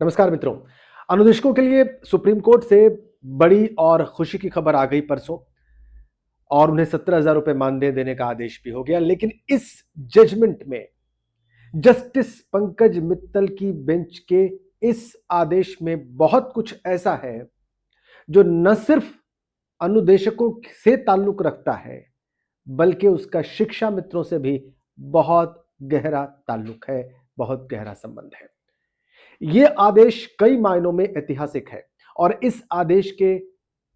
नमस्कार मित्रों। अनुदेशकों के लिए सुप्रीम कोर्ट से बड़ी और खुशी की खबर आ गई परसों और उन्हें 17,000 रुपए मानदेय देने का आदेश भी हो गया। लेकिन इस जजमेंट में जस्टिस पंकज मित्तल की बेंच के इस आदेश में बहुत कुछ ऐसा है जो न सिर्फ अनुदेशकों से ताल्लुक रखता है बल्कि उसका शिक्षा मित्रों से भी बहुत गहरा ताल्लुक है, बहुत गहरा संबंध है। यह आदेश कई मायनों में ऐतिहासिक है और इस आदेश के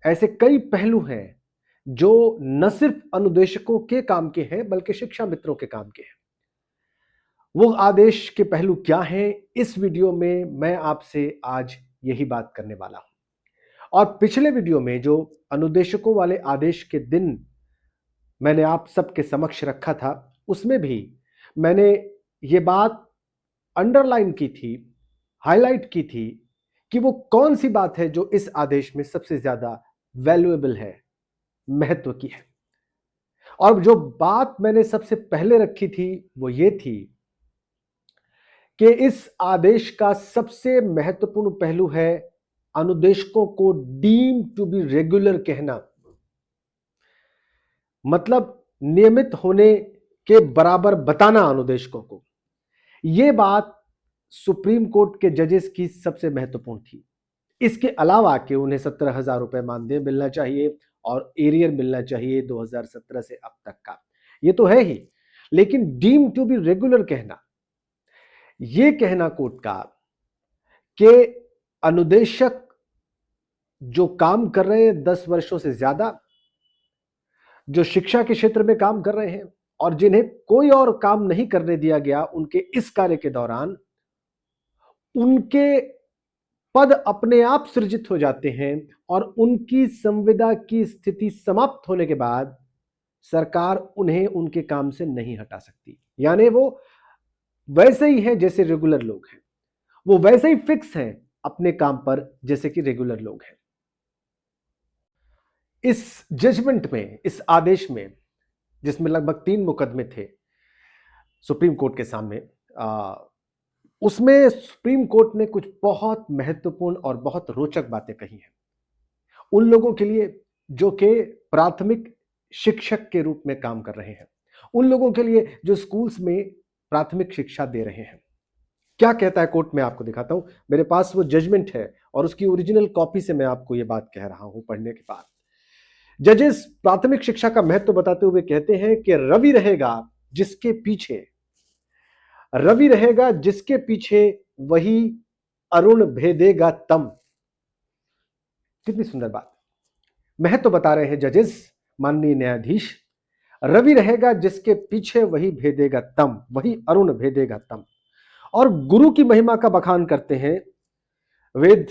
ऐसे कई पहलू हैं जो न सिर्फ अनुदेशकों के काम के हैं बल्कि शिक्षा मित्रों के काम के हैं। वो आदेश के पहलू क्या हैं, इस वीडियो में मैं आपसे आज यही बात करने वाला हूं। और पिछले वीडियो में जो अनुदेशकों वाले आदेश के दिन मैंने आप सबके समक्ष रखा था, उसमें भी मैंने ये बात अंडरलाइन की थी, हाईलाइट की थी कि वो कौन सी बात है जो इस आदेश में सबसे ज्यादा वैल्यूएबल है, महत्व की है। और जो बात मैंने सबसे पहले रखी थी वो ये थी कि इस आदेश का सबसे महत्वपूर्ण पहलू है अनुदेशकों को डीम टू बी रेगुलर कहना, मतलब नियमित होने के बराबर बताना अनुदेशकों को। यह बात सुप्रीम कोर्ट के जजेस की सबसे महत्वपूर्ण थी। इसके अलावा कि उन्हें 17,000 रुपए मानदेय मिलना चाहिए और एरियर मिलना चाहिए 2017 से अब तक का, ये तो है ही, लेकिन डीम टू बी रेगुलर कहना, यह कहना कोर्ट का कि अनुदेशक जो काम कर रहे हैं 10 वर्षों से ज्यादा, जो शिक्षा के क्षेत्र में काम कर रहे हैं और जिन्हें कोई और काम नहीं करने दिया गया उनके इस कार्य के दौरान, उनके पद अपने आप सृजित हो जाते हैं और उनकी संविदा की स्थिति समाप्त होने के बाद सरकार उन्हें उनके काम से नहीं हटा सकती। यानी वो वैसे ही हैं जैसे रेगुलर लोग हैं, वो वैसे ही फिक्स हैं अपने काम पर जैसे कि रेगुलर लोग हैं। इस जजमेंट में, इस आदेश में, जिसमें लगभग 3 मुकदमे थे सुप्रीम कोर्ट के सामने, उसमें सुप्रीम कोर्ट ने कुछ बहुत महत्वपूर्ण और बहुत रोचक बातें कही हैं उन लोगों के लिए जो कि प्राथमिक शिक्षक के रूप में काम कर रहे हैं, उन लोगों के लिए जो स्कूल्स में प्राथमिक शिक्षा दे रहे हैं। क्या कहता है कोर्ट, में आपको दिखाता हूं। मेरे पास वो जजमेंट है और उसकी ओरिजिनल कॉपी से मैं आपको ये बात कह रहा हूं पढ़ने के बाद। जजेस प्राथमिक शिक्षा का महत्व बताते हुए कहते हैं कि रवि रहेगा जिसके पीछे, रवि रहेगा जिसके पीछे वही अरुण भेदेगा तम। कितनी सुंदर बात, महत्व बता रहे हैं जजेस, माननीय न्यायाधीश। रवि रहेगा जिसके पीछे वही भेदेगा तम, वही अरुण भेदेगा तम। और गुरु की महिमा का बखान करते हैं वेद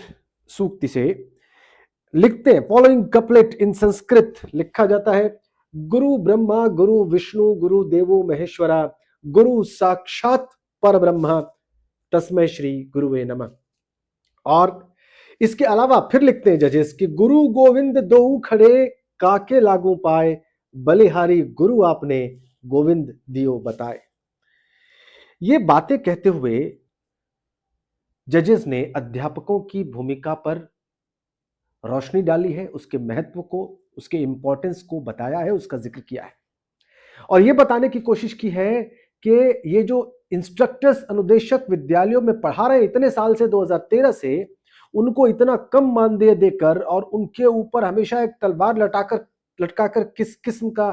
सूक्ति से, लिखते हैं फॉलोइंग कपलेट इन संस्कृत, लिखा जाता है, गुरु ब्रह्मा गुरु विष्णु गुरु देवो महेश्वरा गुरु साक्षात पर ब्रह्मा तस्मै श्री गुरुवे नमः। और इसके अलावा फिर लिखते हैं जजेस कि गुरु गोविंद दोऊ खड़े काके लागू पाए, बलिहारी गुरु आपने गोविंद दियो बताए। ये बातें कहते हुए जजेस ने अध्यापकों की भूमिका पर रोशनी डाली है, उसके महत्व को, उसके इंपॉर्टेंस को बताया है, उसका जिक्र किया है और यह बताने की कोशिश की है कि ये जो इंस्ट्रक्टर्स, अनुदेशक विद्यालयों में पढ़ा रहे इतने साल से, 2013 से, उनको इतना कम मानदेय देकर और उनके ऊपर हमेशा एक तलवार लटकाकर किस किस्म का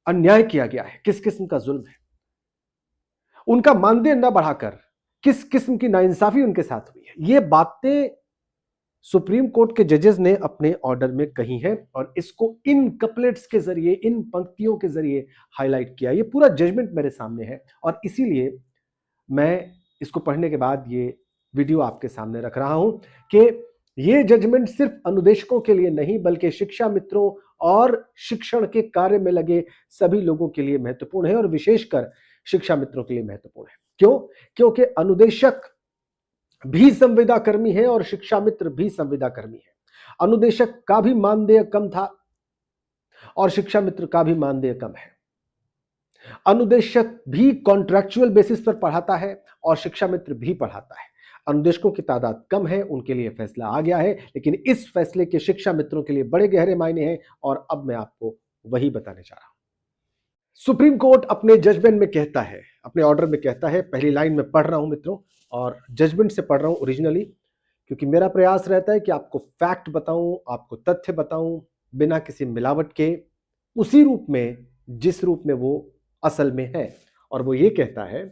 अन्याय किया गया है, किस किस्म का जुल्म है, उनका मानदेय न बढ़ाकर किस किस्म की नाइंसाफी उनके साथ हुई है, ये बातें सुप्रीम कोर्ट के जजेस ने अपने ऑर्डर में कही है और इसको इन कपलेट्स के जरिए, इन पंक्तियों के जरिए हाईलाइट किया। ये पूरा जजमेंट मेरे सामने है और इसीलिए मैं इसको पढ़ने के बाद ये वीडियो आपके सामने रख रहा हूं कि ये जजमेंट सिर्फ अनुदेशकों के लिए नहीं बल्कि शिक्षा मित्रों और शिक्षण के कार्य में लगे सभी लोगों के लिए महत्वपूर्ण है और विशेषकर शिक्षा मित्रों के लिए महत्वपूर्ण है। क्यों? क्योंकि अनुदेशक भी संविदा कर्मी है और शिक्षा मित्र भी संविदा कर्मी है। अनुदेशक का भी मानदेय कम था और शिक्षा मित्र का भी मानदेय कम है। अनुदेशक भी कॉन्ट्रैक्चुअल बेसिस पर पढ़ाता है और शिक्षा मित्र भी पढ़ाता है। अनुदेशकों की तादाद कम है, उनके लिए फैसला आ गया है, लेकिन इस फैसले के शिक्षा मित्रों के लिए बड़े गहरे मायने हैं और अब मैं आपको वही बताने जा रहा हूं। सुप्रीम कोर्ट अपने जजमेंट में कहता है, अपने ऑर्डर में कहता है, पहली लाइन में पढ़ रहा हूं मित्रों, और जजमेंट से पढ़ रहा हूं ओरिजिनली, क्योंकि मेरा प्रयास रहता है कि आपको फैक्ट बताऊं, आपको तथ्य बताऊं, बिना किसी मिलावट के, उसी रूप में जिस रूप में वो असल में है। और वो ये कहता है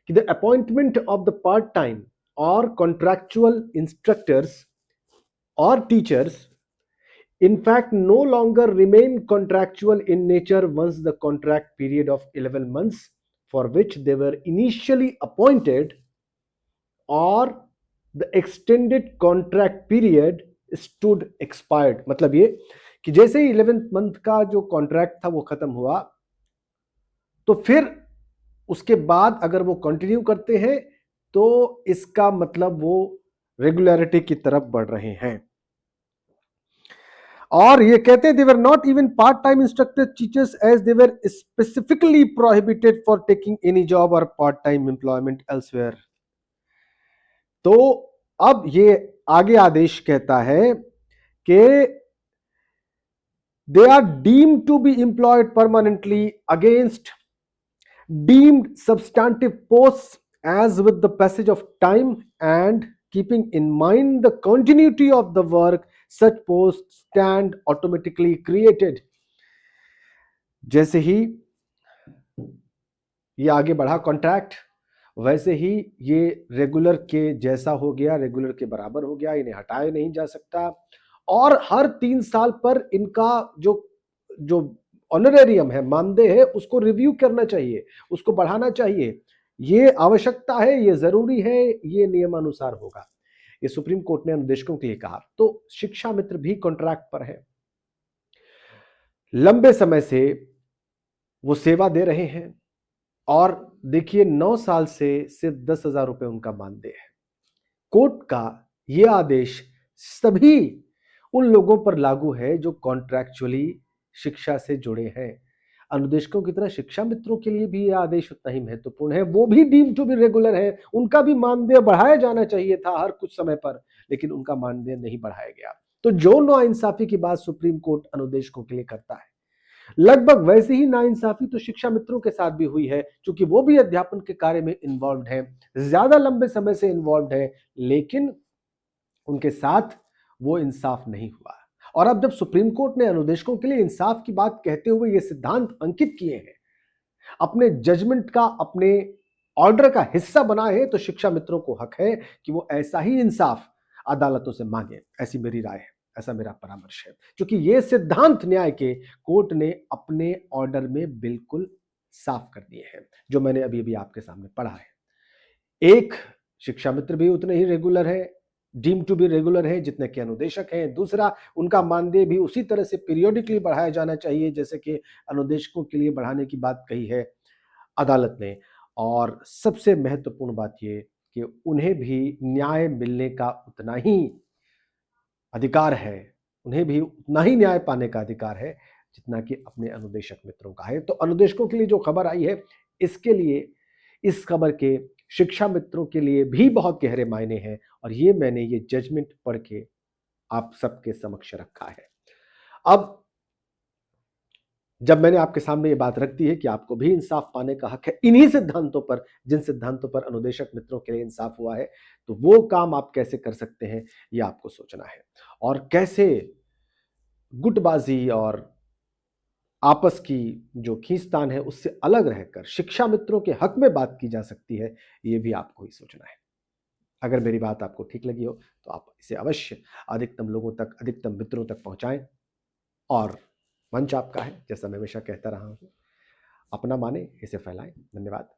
कि the appointment of the part time और कॉन्ट्रैक्चुअल इंस्ट्रक्टर्स और teachers in fact no longer remain contractual in nature once the contract period of 11 months for which they were initially appointed or the extended contract period stood expired। मतलब ये कि जैसे ही 11th month का जो contract था वो खत्म हुआ, तो फिर उसके बाद अगर वो कंटिन्यू करते हैं तो इसका मतलब वो रेगुलरिटी की तरफ बढ़ रहे हैं। और ये कहते हैं, they were not even part-time instructor teachers as they were specifically prohibited for taking any job or part-time employment elsewhere। तो अब ये आगे आदेश कहता है कि they are deemed to be employed permanently against deemed substantive posts as with the passage of time and keeping in mind the continuity of the work such posts stand automatically created। जैसे ही ये आगे बढ़ा contract, वैसे ही ये regular के जैसा हो गया, रेगुलर के बराबर हो गया, इन्हें हटाया नहीं जा सकता। और हर 3 साल पर इनका जो जो ऑनरेरियम है, मानदेय है, उसको रिव्यू करना चाहिए, उसको बढ़ाना चाहिए। ये आवश्यकता है, ये जरूरी है, ये नियमानुसार होगा। ये सुप्रीम कोर्ट ने अनुदेशकों के लिए कहा। तो शिक्षा मित्र भी कॉन्ट्रैक्ट पर है, लंबे समय से वो सेवा दे रहे हैं, और देखिए 9 साल से सिर्फ 10,000 रुपए उनका मानदेय है। कोर्ट का यह आदेश सभी उन लोगों पर लागू है जो कॉन्ट्रैक्चुअली शिक्षा से जुड़े हैं। अनुदेशकों की तरह शिक्षा मित्रों के लिए भी यह आदेश उतना ही महत्वपूर्ण है। वो भी डीम टू बी रेगुलर है, उनका भी मानदेय बढ़ाया जाना चाहिए था हर कुछ समय पर, लेकिन उनका मानदेय नहीं बढ़ाया गया। तो जो नाइंसाफी की बात सुप्रीम कोर्ट अनुदेशकों के लिए करता है, लगभग वैसे ही नाइंसाफी तो शिक्षा मित्रों के साथ भी हुई है, क्योंकि वो भी अध्यापन के कार्य में इन्वॉल्व है, ज्यादा लंबे समय से इन्वॉल्व है, लेकिन उनके साथ वो इंसाफ नहीं हुआ। और अब जब सुप्रीम कोर्ट ने अनुदेशकों के लिए इंसाफ की बात कहते हुए ये सिद्धांत अंकित किए हैं, अपने जजमेंट का, अपने ऑर्डर का हिस्सा बनाए हैं, तो शिक्षा मित्रों को हक है कि वो ऐसा ही इंसाफ अदालतों से मांगे। ऐसी मेरी राय है, ऐसा मेरा परामर्श है, क्योंकि ये सिद्धांत न्याय के कोर्ट ने अपने ऑर्डर में बिल्कुल साफ कर दिए हैं, जो मैंने अभी अभी आपके सामने पढ़ा है। एक, शिक्षा मित्र भी उतने ही रेगुलर है, डीम टू बी रेगुलर है जितने के अनुदेशक हैं। दूसरा, उनका मानदेय भी उसी तरह से पीरियोडिकली बढ़ाया जाना चाहिए जैसे कि अनुदेशकों के लिए बढ़ाने की बात कही है अदालत ने। और सबसे महत्वपूर्ण बात यह कि उन्हें भी न्याय मिलने का उतना ही अधिकार है, उन्हें भी उतना ही न्याय पाने का अधिकार है जितना कि अपने अनुदेशक मित्रों का है। तो अनुदेशकों के लिए जो खबर आई है, इसके लिए, इस खबर के शिक्षा मित्रों के लिए भी बहुत गहरे मायने हैं, और ये मैंने ये जजमेंट पढ़ के आप सबके समक्ष रखा है। अब जब मैंने आपके सामने ये बात रख दी है कि आपको भी इंसाफ पाने का हक है इन्हीं सिद्धांतों पर, जिन सिद्धांतों पर अनुदेशक मित्रों के लिए इंसाफ हुआ है, तो वो काम आप कैसे कर सकते हैं, ये आपको सोचना है। और कैसे गुटबाजी और आपस की जो खींचतान है उससे अलग रहकर शिक्षा मित्रों के हक में बात की जा सकती है, ये भी आपको ही सोचना है। अगर मेरी बात आपको ठीक लगी हो तो आप इसे अवश्य अधिकतम लोगों तक, अधिकतम मित्रों तक पहुंचाएं, और मंच आपका है, जैसा मैं हमेशा कहता रहा हूं, अपना माने, इसे फैलाएं। धन्यवाद।